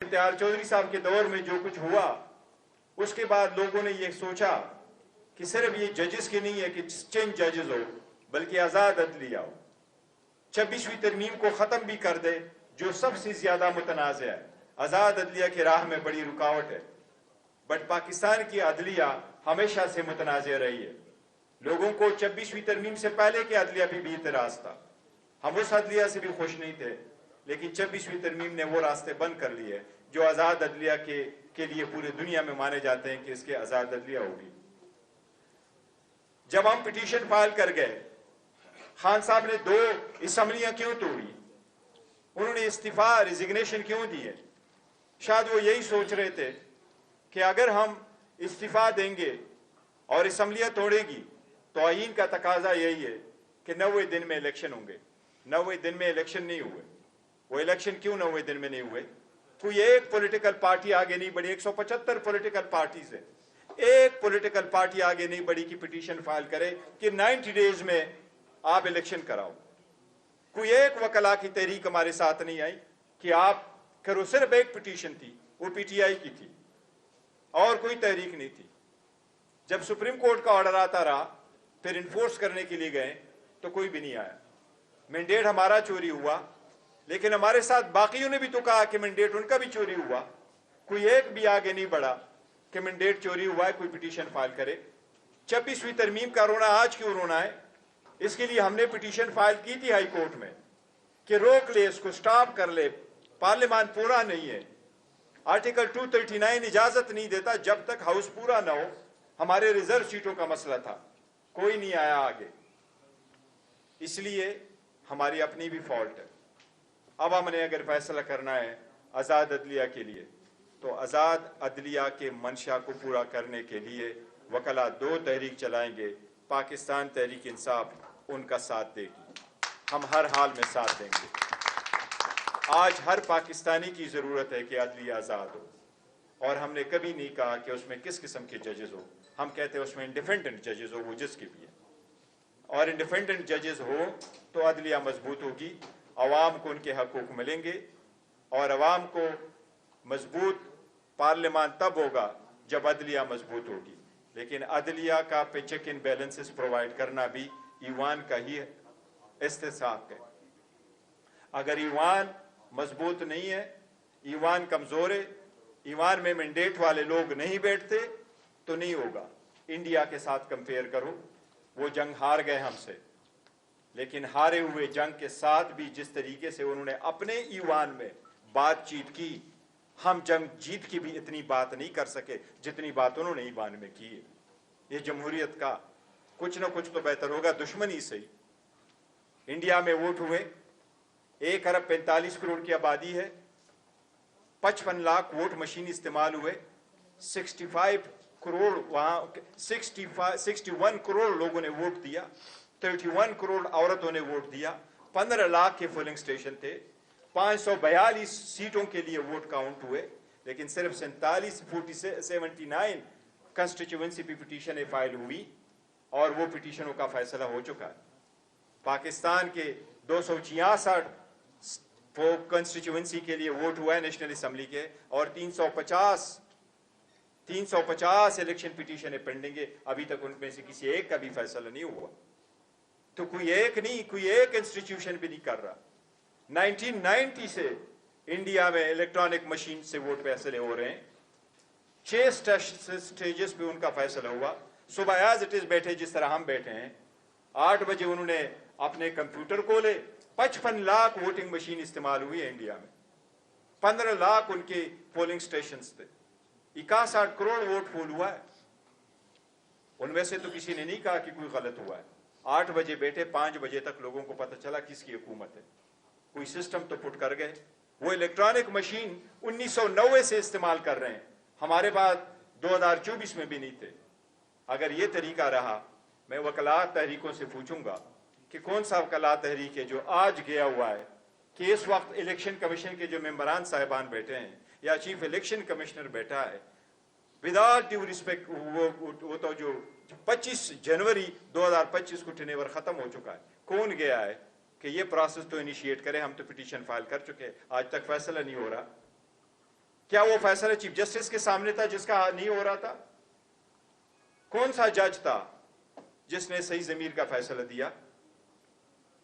इफ्तियार चौधरी साहब के दौर में जो कुछ हुआ, उसके बाद लोगों ने ये सोचा कि सिर्फ ये जजेस की नहीं है कि चेंज जजेस हो, बल्कि आज़ाद अदलिया हो। 26वीं तरमीम को ख़त्म भी कर दे, जो सबसे ज़्यादा मुतनाज़ है। आज़ाद अदलिया की राह में बड़ी रुकावट है, बट पाकिस्तान की अदलिया हमेशा से मुतनाज़ रही है। लोगों को 26वीं तरमीम से पहले के अदलिया भी इतराज़ था, हम उस अदलिया से भी खुश नहीं थे, लेकिन 26वीं तरमीम ने वो रास्ते बंद कर लिए जो आज़ाद अदलिया के लिए पूरी दुनिया में माने जाते हैं कि इसके आज़ाद अदलिया होगी। जब हम पिटीशन फाइल कर गए, खान साहब ने 2 असम्बलियां क्यों तोड़ी, उन्होंने इस्तीफा रिजिग्नेशन क्यों दिए? शायद वो यही सोच रहे थे कि अगर हम इस्तीफा देंगे और असम्बलियां तोड़ेगी तो आईन का तकाजा यही है कि 90 दिन में इलेक्शन होंगे। 90 दिन में इलेक्शन नहीं हुए। वो इलेक्शन क्यों 90 दिन में नहीं हुए? कोई एक पॉलिटिकल पार्टी आगे नहीं बढ़ी। 175 पॉलिटिकल पार्टीज है, एक पॉलिटिकल पार्टी आगे नहीं बढ़ी कि पिटीशन फाइल करे कि 90 डेज में आप इलेक्शन कराओ। कोई एक वकला की तहरीक हमारे साथ नहीं आई कि आप करो। सिर्फ एक पिटीशन थी, वो पीटीआई की थी और कोई तहरीक नहीं थी। जब सुप्रीम कोर्ट का ऑर्डर आता रहा, फिर इन्फोर्स करने के लिए गए तो कोई भी नहीं आया। मैंडेट हमारा चोरी हुआ, लेकिन हमारे साथ बाकियों ने भी तो कहा कि मैंडेट उनका भी चोरी हुआ। कोई एक भी आगे नहीं बढ़ा कि मैंडेट चोरी हुआ है, कोई पिटीशन फाइल करे। 26वीं तरमीम का रोना आज क्यों रोना है? इसके लिए हमने पिटीशन फाइल की थी हाई कोर्ट में कि रोक ले, इसको स्टॉप कर ले। पार्लियामान पूरा नहीं है। आर्टिकल 239 इजाजत नहीं देता जब तक हाउस पूरा ना हो। हमारे रिजर्व सीटों का मसला था, कोई नहीं आया आगे, इसलिए हमारी अपनी भी फॉल्ट है। अब हमने अगर फैसला करना है आज़ाद अदलिया के लिए, तो आज़ाद अदलिया के मंशा को पूरा करने के लिए वकला 2 तहरीक चलाएंगे। पाकिस्तान तहरीक इंसाफ उनका साथ देगी, हम हर हाल में साथ देंगे। आज हर पाकिस्तानी की ज़रूरत है कि अदलिया आज़ाद हो, और हमने कभी नहीं कहा कि उसमें किस किस्म के जजेस हो। हम कहते हैं उसमें इंडिपेंडेंट जजेस हो, वो जिसके भी है, और इंडिपेंडेंट जजेस हो तो अदलिया मजबूत होगी, अवाम को उनके हकूक मिलेंगे, और अवाम को मजबूत पार्लियामान तब होगा जब अदलिया मजबूत होगी। लेकिन अदलिया का पे चेक इन बैलेंसेस प्रोवाइड करना भी ईवान का ही इस्तेहकाक है। अगर ईवान मजबूत नहीं है, ईवान कमजोर है, ईवान में मैंडेट वाले लोग नहीं बैठते, तो नहीं होगा। इंडिया के साथ कंपेयर करो, वो जंग हार गए हमसे, लेकिन हारे हुए जंग के साथ भी जिस तरीके से उन्होंने अपने ईवान में बातचीत की, हम जंग जीत की भी इतनी बात नहीं कर सके जितनी बात उन्होंने ईवान में की है। ये जमहूरियत का कुछ ना कुछ तो बेहतर होगा दुश्मनी से ही। इंडिया में वोट हुए, 1 अरब 45 करोड़ की आबादी है, 55 लाख वोट मशीन इस्तेमाल हुए, 65 करोड़ वहां 61 करोड़ लोगों ने वोट दिया, 31 करोड़ औरतों ने वोट दिया, 15 लाख के पोलिंग स्टेशन थे, 542 सीटों के लिए वोट काउंट हुए, लेकिन सिर्फ 79 कंस्टिट्यूएंसी पे पिटीशन फाइल हुई और वो पिटीशनों का फैसला हो चुका है। पाकिस्तान के 266 कंस्टिट्यूएंसी के लिए वोट हुआ है नेशनल असेंबली के, और 350 इलेक्शन पिटीशन पेंडिंग है। अभी तक उनमें से किसी एक का भी फैसला नहीं हुआ। तो कोई एक इंस्टीट्यूशन भी नहीं कर रहा। 1990 से इंडिया में इलेक्ट्रॉनिक मशीन से वोट फैसले हो रहे हैं। 6 स्टेजेस पे उनका फैसला हुआ। सुबह एज इट इज बैठे जिस तरह हम बैठे हैं, 8 बजे उन्होंने अपने कंप्यूटर खोले, 55 लाख वोटिंग मशीन इस्तेमाल हुई है इंडिया में, 15 लाख उनके पोलिंग स्टेशन थे, 61 करोड़ वोट पोल हुआ है। उनमें से तो किसी ने नहीं कहा कि कोई गलत हुआ है। 8 बजे बैठे, 5 बजे तक लोगों को पता चला किसकी हुकूमत है। कोई सिस्टम तो पुट कर गए। वो इलेक्ट्रॉनिक मशीन 1990 से इस्तेमाल कर रहे हैं, हमारे पास 2024 में भी नहीं थे। अगर ये तरीका रहा, मैं वकला तहरीकों से पूछूंगा कि कौन सा वकला तहरीक है जो आज गया हुआ है कि इस वक्त इलेक्शन कमीशन के जो मेंबरान साहिबान बैठे हैं या चीफ इलेक्शन कमिश्नर बैठा है, विदाउट ड्यू रिस्पेक्ट, वो तो जो 25 जनवरी 2025 को टेनेवर खत्म हो चुका है, कौन गया है कि ये प्रोसेस तो इनिशिएट करे? हम तो पिटीशन फाइल कर चुके हैं, आज तक फैसला नहीं हो रहा। کیا وہ فیصلہ چیف جسٹس کے سامنے تھا جس کا نہیں ہو رہا تھا؟ کون سا جج تھا جس نے صحیح ضمیر کا فیصلہ دیا؟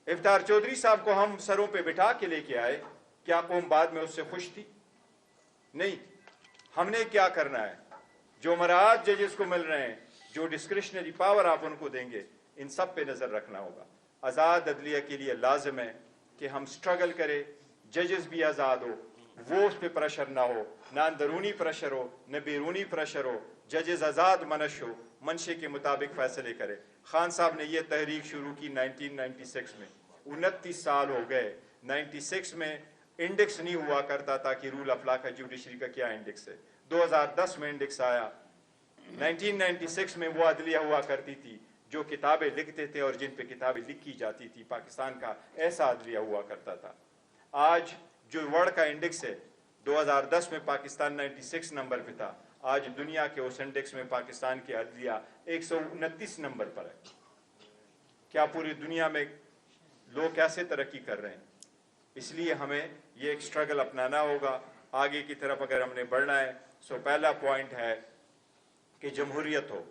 افطار چودھری صاحب کو ہم سروں پہ بٹھا کے لے کے آئے، کیا قوم بعد میں اس سے خوش تھی؟ نہیں۔ ہم نے کیا کرنا ہے؟ جو مراعات ججز کو مل رہے ہیں، جو ڈسکریشنری پاور آپ ان کو دیں گے، ان سب پہ نظر رکھنا ہوگا۔ آزاد عدلیہ کے لیے لازم ہے کہ ہم سٹرگل کریں، ججز بھی آزاد ہو، وہ اس پہ پریشر نہ ہو، نہ اندرونی پریشر ہو نہ بیرونی پریشر ہو، ججز آزاد منش ہو، منشے کے مطابق فیصلے کرے۔ خان صاحب نے یہ تحریک شروع کی 1996 میں، 29 سال ہو گئے۔ 96 میں انڈیکس نہیں ہوا کرتا تھا کہ رول آف لا کا جوڈیشری کا کیا انڈیکس ہے، 2010 میں انڈیکس آیا۔ 1996 میں وہ عدلیہ ہوا کرتی تھی جو کتابیں لکھتے تھے اور جن پہ کتابیں لکھی جاتی تھی، پاکستان کا ایسا عدلیہ ہوا کرتا تھا۔ آج جو ورلڈ کا انڈیکس ہے، 2010 میں پاکستان 96 نمبر پہ تھا، آج دنیا کے اس انڈیکس میں پاکستان کی عدلیہ 129 نمبر پر ہے۔ کیا پوری دنیا میں لوگ کیسے ترقی کر رہے ہیں؟ اس لیے ہمیں یہ ایک سٹرگل اپنانا ہوگا آگے کی طرف اگر ہم نے بڑھنا ہے۔ پہلا پوائنٹ ہے کہ جمہوریت ہو،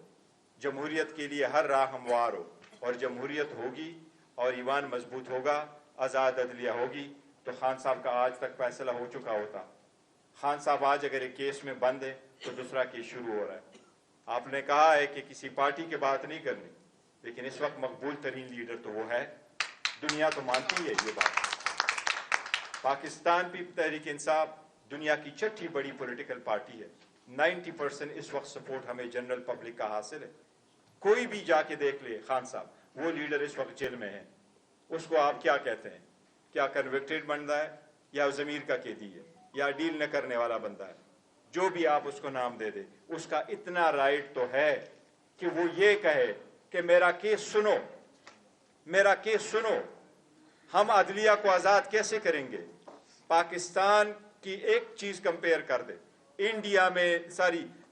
جمہوریت کے لیے ہر راہ ہموار ہو، اور جمہوریت ہوگی اور ایوان مضبوط ہوگا، آزاد عدلیہ ہوگی، تو خان صاحب کا آج تک فیصلہ ہو چکا ہوتا۔ خان صاحب آج اگر ایک کیس میں بند ہے تو دوسرا کیس شروع ہو رہا ہے۔ آپ نے کہا ہے کہ کسی پارٹی کی بات نہیں کرنی، لیکن اس وقت مقبول ترین لیڈر تو وہ ہے، دنیا تو مانتی ہے یہ بات۔ پاکستان پیپلز تحریک انصاف دنیا کی چھٹی بڑی پولیٹیکل پارٹی ہے، 90% اس وقت سپورٹ ہمیں جنرل پبلک کا حاصل ہے۔ کوئی بھی جا کے دیکھ لے خان صاحب، وہ لیڈر اس وقت جیل میں ہے، اس کو آپ کیا کہتے ہیں؟ کیا کنوکٹڈ بندہ ہے یا ضمیر کا قیدی ہے یا ڈیل نہ کرنے والا بندہ ہے؟ جو بھی آپ اس کو نام دے دے، اس کا اتنا رائٹ تو ہے کہ وہ یہ کہے کہ میرا کیس سنو، میرا کیس سنو۔ ہم عدلیہ کو آزاد کیسے کریں گے؟ پاکستان کی ایک چیز کمپیئر کر دے، انڈیا میں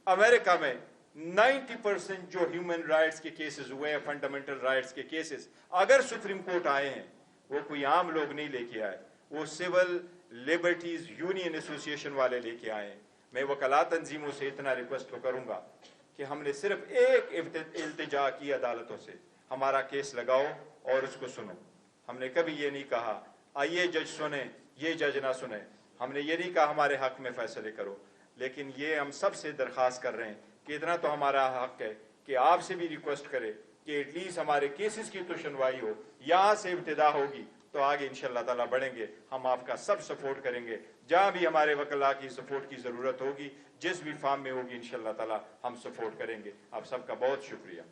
امریکہ میں 90% جو ہیومن رائٹس کے کیسز ہوئے ہیں، فنڈامنٹل رائٹس کے کیسز، اگر سپریم کورٹ آئے ہیں، وہ کوئی عام لوگ نہیں لے کے آئے، وہ سول لبرٹیز یونین ایسوسیشن والے لے کے آئے ہیں۔ میں وکلاء تنظیموں سے اتنا ریکویسٹ کروں گا کہ ہم نے صرف ایک التجا کی عدالتوں سے، ہمارا کیس لگاؤ اور اس کو سنو۔ ہم نے کبھی یہ نہیں کہا آئیے جج سنیں، یہ جج نہ سنیں، ہم نے یہ نہیں کہا ہمارے حق میں فیصلے کرو، لیکن یہ ہم سب سے درخواست کر رہے ہیں کہ اتنا تو ہمارا حق ہے کہ آپ سے بھی ریکویسٹ کرے کہ ایٹ لیسٹ ہمارے کیسز کی تو سنوائی ہو، یہاں سے ابتدا ہوگی تو آگے انشاءاللہ تعالیٰ بڑھیں گے۔ ہم آپ کا سب سپورٹ کریں گے، جہاں بھی ہمارے وکلاء کی سپورٹ کی ضرورت ہوگی، جس بھی فارم میں ہوگی انشاءاللہ تعالیٰ ہم سپورٹ کریں گے۔ آپ سب کا بہت شکریہ۔